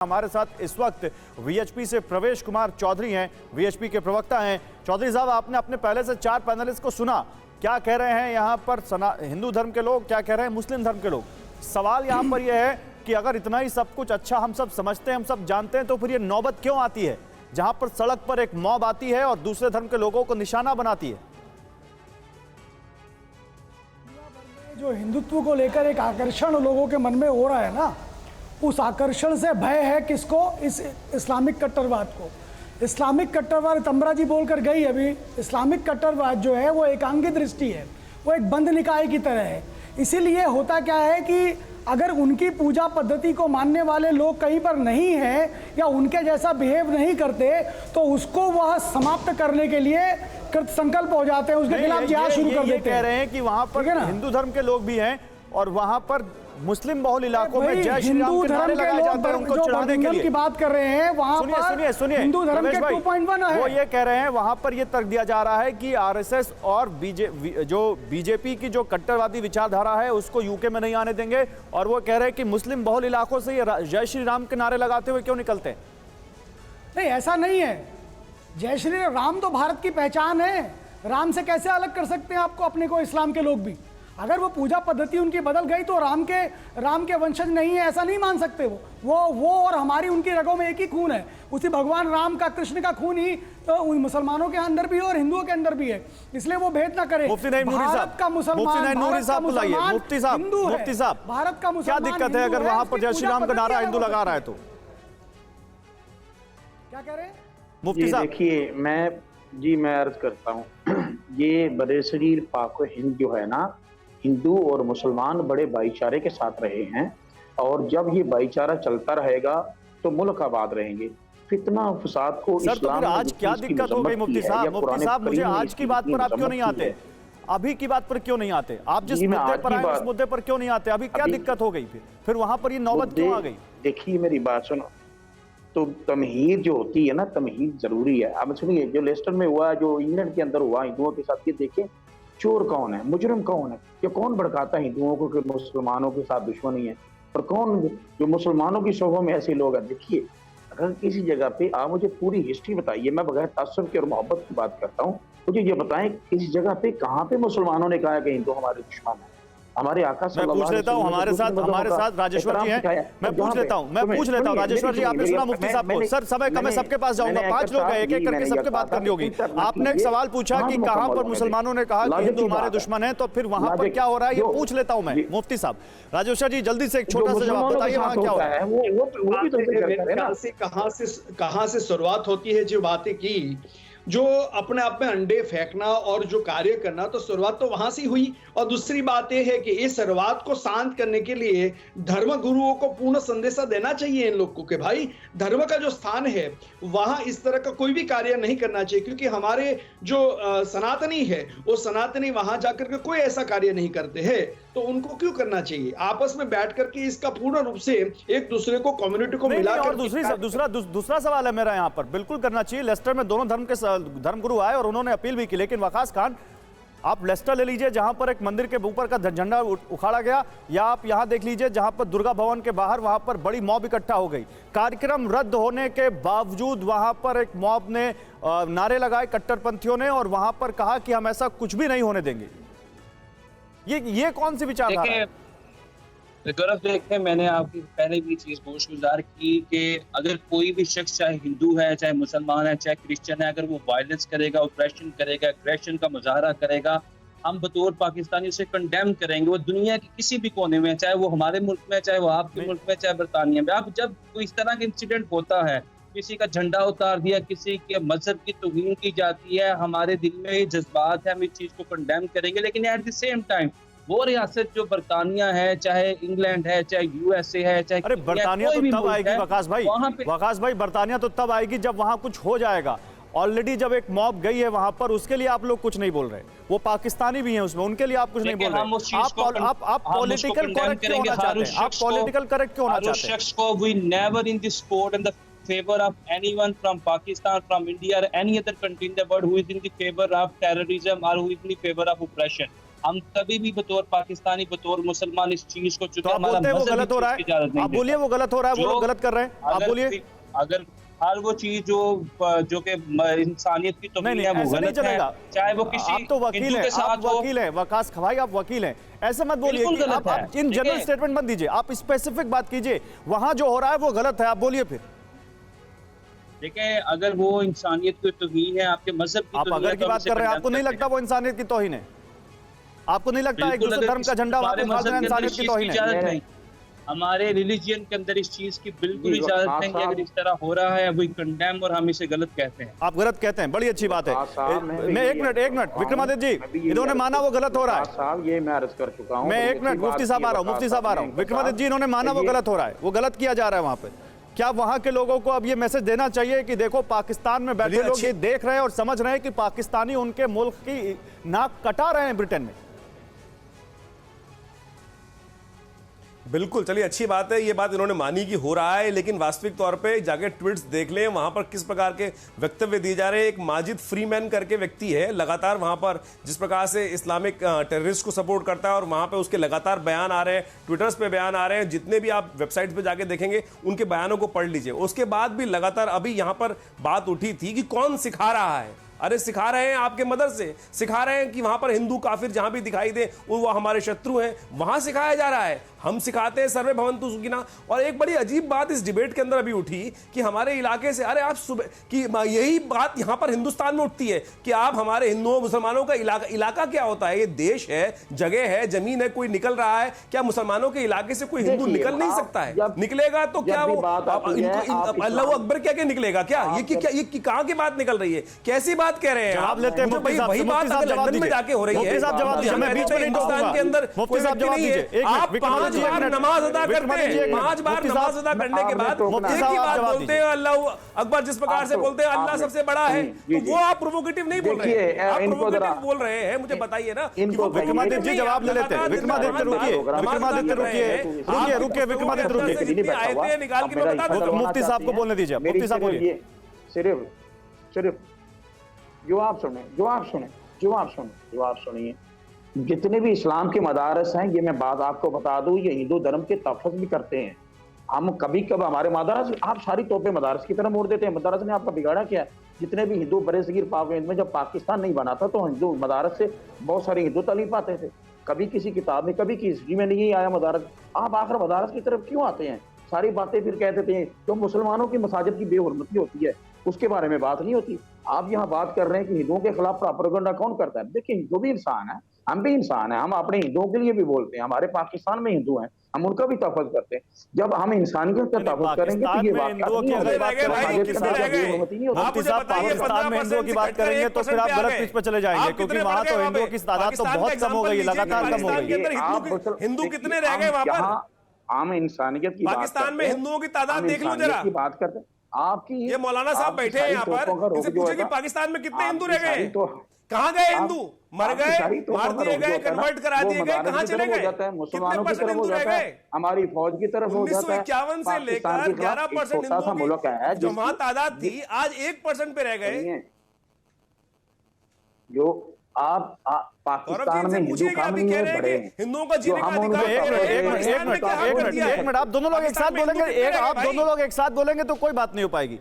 हमारे साथ इस वक्त वीएचपी से प्रवेश कुमार चौधरी हैं, वीएचपी के प्रवक्ता हैं। चौधरी साहब, आपने अपने पहले से 4 पैनलिस्ट को सुना, क्या कह रहे हैं यहाँ पर हिंदू धर्म के लोग, क्या कह रहे हैं मुस्लिम धर्म के लोग। सवाल यहाँ पर यह है कि अगर इतना ही सब कुछ अच्छा हम सब समझते हैं, हम सब जानते हैं, तो फिर ये नौबत क्यों आती है जहां पर सड़क पर एक मॉब आती है और दूसरे धर्म के लोगों को निशाना बनाती है। जो हिंदुत्व को लेकर एक आकर्षण लोगों के मन में हो रहा है ना, उस आकर्षण से भय है किसको? इस इस्लामिक कट्टरवाद को। इस्लामिक कट्टरवाद, तमरा जी बोलकर गई अभी, इस्लामिक कट्टरवाद जो है वो एकांगी दृष्टि है, वो एक बंद निकाय की तरह है। इसीलिए होता क्या है कि अगर उनकी पूजा पद्धति को मानने वाले लोग कहीं पर नहीं हैं या उनके जैसा बिहेव नहीं करते, तो उसको वह समाप्त करने के लिए कृत संकल्प हो जाते हैं, उसके खिलाफ जिहाद शुरू कर देते हैं। कह रहे हैं कि वहां पर हिंदू धर्म के लोग भी हैं और वहां पर मुस्लिम बहुल इलाकों में जय श्री राम के नारे लगाए जाते हैं उनको चिढ़ाने के लिए। की बात कर रहे हैं वहां पर सुनिए हिंदू धर्म के 2.1 है। वो ये कह रहे हैं, वहां पर ये तर्क दिया जा रहा है कि आरएसएस और बीजेपी की जो कट्टरवादी विचारधारा है उसको यूके में नहीं आने देंगे, और वो कह रहे हैं कि मुस्लिम बहुल इलाकों से ये जय श्री राम के नारे लगाते हुए क्यों निकलते हैं। नहीं, ऐसा नहीं है। जय श्री राम तो भारत की पहचान है, राम से कैसे अलग कर सकते हैं आपको अपने को इस्लाम के लोग भी? अगर वो पूजा पद्धति उनकी बदल गई तो राम के वंशज नहीं है, ऐसा नहीं मान सकते। वो और हमारी उनकी रगों में एक ही खून है। उसी भगवान राम का, कृष्ण का खून ही तो मुसलमानों के अंदर भी है और हिंदुओं के अंदर भी है, इसलिए वो भेद ना करे। भारत का मुसलमान मुफ्ती साहब, भारत का मुसलमान, क्या दिक्कत है अगर वहां पर जय श्री राम का नारा हिंदू लगा रहा है तो? क्या कह रहे हैं मुफ्ती साहब? देखिए, मैं अर्ज करता हूँ, ये बरेसरीर पाक हिंद जो है ना, हिंदू और मुसलमान बड़े भाईचारे के साथ रहे हैं, और जब ये भाईचारा चलता रहेगा तो मुल्क आबाद रहेंगे। फितना फसाद को सर, तो फिर आज क्या दिक्कत हो गई मुफ्ती साहब? मुफ्ती साहब, मुझे आज की बात पर आप क्यों नहीं आते? अभी की बात पर क्यों नहीं आते? आप जिस मुद्दे पर आए उस मुद्दे पर क्यों नहीं आते? अभी क्या दिक्कत हो गई? फिर वहां पर ये नौबत क्यों आ गई? देखिए, मेरी बात सुनो, तो तमहीद जो होती है ना, तमहीद जरूरी है। अब सुनिए, जो लेस्टर में हुआ, जो इंग्लैंड के अंदर हुआ हिंदुओं के साथ, ये देखें चोर कौन है, मुजरिम कौन है, ये कौन भड़काता है हिंदुओं को कि मुसलमानों के साथ दुश्मनी है, और कौन जो मुसलमानों की शोभों में ऐसे लोग हैं। देखिए, अगर किसी जगह पे आप मुझे पूरी हिस्ट्री बताइए, मैं बगैर तासुब की और मोहब्बत की बात करता हूँ, मुझे ये बताएं किसी जगह पे कहाँ पे मुसलमानों ने कहा कि हिंदू हमारे दुश्मन है। हमारे आका मैं पूछ लेता हूं, हमारे साथ राजेश्वर जी हैं, मैं पूछ लेता हूं राजेश्वर जी, आपने सुना मुफ्ती साहब को? सर, समय कम है, सबके पास जाऊंगा, 5 लोग हैं, एक एक करके सबके बात करनी होगी। आपने एक सवाल पूछा कि कहां पर मुसलमानों ने कहा कि हिंदू हमारे दुश्मन है, तो फिर वहां पर क्या हो रहा है ये पूछ लेता हूं मैं। मुफ्ती साहब, राजेश्वर जी जल्दी से एक छोटा सा जवाब बताइए, वहां क्या हो रहा है? कहां से शुरुआत होती है जो बातें की, जो अपने आप में अंडे फेंकना और जो कार्य करना, तो शुरुआत तो वहां से हुई। और दूसरी बात यह है कि इस शुरुआत को शांत करने के लिए धर्म गुरुओं को पूर्ण संदेशा देना चाहिए इन लोगों को कि भाई, धर्म का जो स्थान है वहां इस तरह का कोई भी कार्य नहीं करना चाहिए, क्योंकि हमारे जो सनातनी है वो सनातनी वहां जाकर के कोई ऐसा कार्य नहीं करते हैं, तो उनको क्यों करना चाहिए? आपस में बैठ करके इसका पूर्ण रूप से एक दूसरे को, कम्युनिटी को मिलाकर। दूसरा सवाल है मेरा यहाँ पर, बिल्कुल करना चाहिए। लेस्टर में दोनों धर्मगुरु आए और उन्होंने अपील भी की, लेकिन वकास खान, आप लेस्टर ले लीजिए जहां पर एक मंदिर के ऊपर का झंडा उखाड़ा गया, या आप यहां देख लीजिए जहां पर दुर्गा भवन के बाहर वहां पर बड़ी मॉब इकट्ठा हो गई। कार्यक्रम रद्द होने के बावजूद वहां पर एक मॉब ने नारे लगाए कट्टरपंथियों ने, और वहां पर कहा कि हम ऐसा कुछ भी नहीं होने देंगे। ये कौन सी विचारधारा है? गौरव, देखें, मैंने आपकी पहले भी चीज गुजार की कि अगर कोई भी शख्स, चाहे हिंदू है, चाहे मुसलमान है, चाहे क्रिश्चियन है, अगर वो वायलेंस करेगा, ऑपरेशन करेगा, एग्रेशन का मुजाहरा करेगा, हम बतौर पाकिस्तानी उसे कंडेम करेंगे। वो दुनिया के किसी भी कोने में, चाहे वो हमारे मुल्क में, चाहे वो आपके मुल्क में, चाहे बरतानिया में। अब जब कोई इस तरह का इंसिडेंट होता है, किसी का झंडा उतार दिया, किसी के मजहब की तौहीन की जाती है, हमारे दिल में ये जज्बात है, हम इस चीज को कंडेम करेंगे। लेकिन एट द सेम टाइम वो रियासत जो बरतानिया है, चाहे इंग्लैंड है, चाहे यूएसए है, चाहे बरतानिया तो तब आएगी वकास भाई, बरतानिया तो तब आएगी जब वहां कुछ हो जाएगा। ऑलरेडी जब एक मॉब गई है वहां पर, उसके लिए आप लोग कुछ नहीं बोल रहे। वो पाकिस्तानी भी हैं उसमें, उनके लिए आप कुछ नहीं बोल रहे। आप पॉलिटिकल करेक्ट क्यों होना चाहते हैं? आप पॉलिटिकल करेक्ट क्यों होना चाहते हैं? शख्स को we never in this court in the favor of anyone from Pakistan, from India or any other country in the world who is in the favor of terrorism or who is in the favor of oppression. हम कभी भी बतौर पाकिस्तानी, बतौर मुसलमान इस चीज को, तो चूंकि आप हमारा बोलते हैं वो मजहब गलत इस हो रहा चीज की इजाजत है, नहीं आप बोलिए वो गलत हो रहा है, वो जो लोग गलत कर रहे हैं, आप बोलिए। अगर हर वो चीज जो कि इंसानियत की तो नहीं है वो ऐसा नहीं गलत है, चलेगा। चाहे वो किसी आप तो वकील हिंदू हैं, के साथ आप वकील हैं, वकास भाई आप वकील हैं, ऐसे मत बोलिए बिल्कुल कि गलत है, आप इन ठीक जनरल है? स्टेटमेंट मत दीजिए, आप स्पेसिफिक बात कीजिए, वहां जो हो रहा है वो गलत है, आप बोलिए फिर। देखिए, अगर वो इंसानियत की तौहीन है, आपके मजहब की आप तौहीन अगर है, की तो हम बात इसे कर रहे हैं, condemn आपको नहीं करते लगता हैं। वो इंसानियत की तौहीन है? आपको नहीं लगता एक बिल्कुल, दूसरे अगर धर्म का झंडा वहां हमारे पे उठा देना मजहब के अंदर इंसानियत इस की चीज की तौहीन है? इजाजत नहीं, हमारे रिलीजियन के अंदर इस चीज की बिल्कुल जी, इजाजत वकास नहीं है। साहब। अगर इस तरह हो रहा है, वी कंडेम और हम इसे गलत कहते हैं। आप गलत कहते हैं, बड़ी अच्छी बात है। वकास साहब, मैं एक मिनट विक्रमादित्य जी, इन्होंने माना वो गलत हो रहा वकास है। साहब ये मैं अर्ज कर चुका हूं। मैं बड़ी एक मिनट अच्छी बात मुफ्ती साहब की आ रहा हूँ, वकास मुफ्ती साहब आ रहा हूँ। विक्रमादित्य जी इन्होंने माना वो गलत हो रहा है, वो गलत किया जा रहा है वहां पे। क्या वहां के लोगों को अब ये मैसेज देना चाहिए कि देखो पाकिस्तान में बैठे लोग ये देख रहे हैं और समझ रहे हैं कि पाकिस्तानी उनके मुल्क की नाक कटा रहे हैं ब्रिटेन में? बिल्कुल, चलिए अच्छी बात है, ये बात इन्होंने मानी कि हो रहा है, लेकिन वास्तविक तौर पे जाके ट्वीट्स देख लें, वहां पर किस प्रकार के वक्तव्य दिए जा रहे हैं। एक माजिद फ्रीमैन करके व्यक्ति है, लगातार वहां पर जिस प्रकार से इस्लामिक टेररिस्ट को सपोर्ट करता है और वहां पे उसके लगातार बयान आ रहे हैं, ट्विटर्स पे बयान आ रहे हैं, जितने भी आप वेबसाइट पे जाके देखेंगे उनके बयानों को पढ़ लीजिए। उसके बाद भी लगातार अभी यहां पर बात उठी थी कि कौन सिखा रहा है। अरे सिखा रहे हैं आपके मदरसे, सिखा रहे हैं कि वहां पर हिंदू काफिर जहां भी दिखाई दे वो हमारे शत्रु हैं, वहां सिखाया जा रहा है। हम सिखाते हैं सर्वे भवन्तु सुखिनः। और एक बड़ी अजीब बात इस डिबेट के अंदर अभी उठी कि हमारे इलाके से, अरे आप सुबह कि यही बात यहां पर हिंदुस्तान में उठती है कि आप हमारे हिंदुओं मुसलमानों का इलाका क्या होता है? ये देश है, जगह है, जमीन है, कोई निकल रहा है क्या? मुसलमानों के इलाके से कोई हिंदू निकल नहीं सकता है? निकलेगा तो क्या वो अल्लाह अकबर क्या क्या निकलेगा क्या? ये कहां की बात निकल रही है? कैसी बात कह रहे हैं? जवाब लेते हैं मुफ्ती साहब, वही बात अगर लंदन में जाके हो रही है, मुफ्ती साहब जवाब दीजिए, मैं बीच में नहीं हिंदुस्तान के अंदर मुफ्ती साहब जवाब दीजिए। एक आप मिनट, 5 बार नमाज अदा करते हैं, 5 बार नमाज अदा करने के बाद मुफ्ती एक साहब ही आप बात जवाब बोलते हैं, अल्लाह अकबर जिस प्रकार से बोलते हैं अल्लाह सबसे बड़ा है, तो वो आप प्रोवोकेटिव नहीं बोल रहे हैं, आप प्रोवोकेटिव बोल रहे हैं। मुझे बताइए ना कि वो विक्रमादित्य जी जवाब ले लेते हैं। विक्रमादित्य रुकिए, विक्रमादित्य रुकिए, विक्रमादित्य रुकिए, आयतें निकाल के मैं बता दूं। मुफ्ती साहब को बोलने दीजिए, मुफ्ती साहब बोलिए। सिर्फ जवाब सुनिए। जितने भी इस्लाम के मदारस हैं, ये मैं बात आपको बता दूं, ये हिंदू धर्म के तहफ़्फ़ुज़ भी करते हैं। हम कभी कब हमारे मदारस, आप सारी तोपें मदारस की तरह मोड़ देते हैं। मदारस ने आपका बिगाड़ा क्या है? जितने भी हिंदू बड़े सगीर पाक में, जब पाकिस्तान नहीं बना था तो हिंदू मदारस से बहुत सारे हिंदू तालीम पाते थे। कभी किसी किताब में, कभी की हिस्ट्री में नहीं आया मदारस। आप आखिर मदारस की तरफ क्यों आते हैं? सारी बातें फिर कह देते हैं तो मुसलमानों की मसाजिद की बेहुरमती होती है, उसके बारे में बात नहीं होती। आप यहाँ बात कर रहे हैं कि हिंदुओं के खिलाफ प्रोपेगेंडा कौन करता है? देखिए, हिंदू भी इंसान है, हम भी इंसान हैं, हम अपने हिंदुओं के लिए भी बोलते हैं। हमारे पाकिस्तान में हिंदू हैं, हम उनका भी तहफ़्फ़ुज़ करते हैं। जब हम इंसानियत का तहफ़्फ़ुज़ करेंगे तो ये बात मुफ्ती साहब पाकिस्तान में हिंदुओं की बात करेंगे तो फिर आप गलत पीछ पे चले जाएंगे, क्योंकि वहां तो हिंदुओं की तादाद तो बहुत कम हो गई, लगातार कम हो गई। हिंदू कितने रह गए वहां पर? आम इंसानियत की पाकिस्तान में हिंदुओं की तादाद देख लो जरा, की बात करते हैं। आपकी ये मौलाना साहब बैठे हैं यहाँ पर, इनसे पूछे कि पाकिस्तान में कितने हिंदू रह गए? कहाँ गए हिंदू? मर गए, मार दिए गए, कन्वर्ट करा दिए गए, कहाँ चले गए? कितने परसेंट हिंदू रह गए? हमारी फौज की तरफ हो जाता है। 1951 से लेकर 11% हिंदुओं की जो वहां तादाद थी, आज 1% पे रह गए। जो आप पाकिस्तान में हिंदू काम नहीं है, बड़े हिंदुओं का जीने का अधिकार। एक मिनट, आप दोनों लोग एक साथ बोलेंगे, आप दोनों लोग एक साथ बोलेंगे तो कोई बात नहीं हो पाएगी।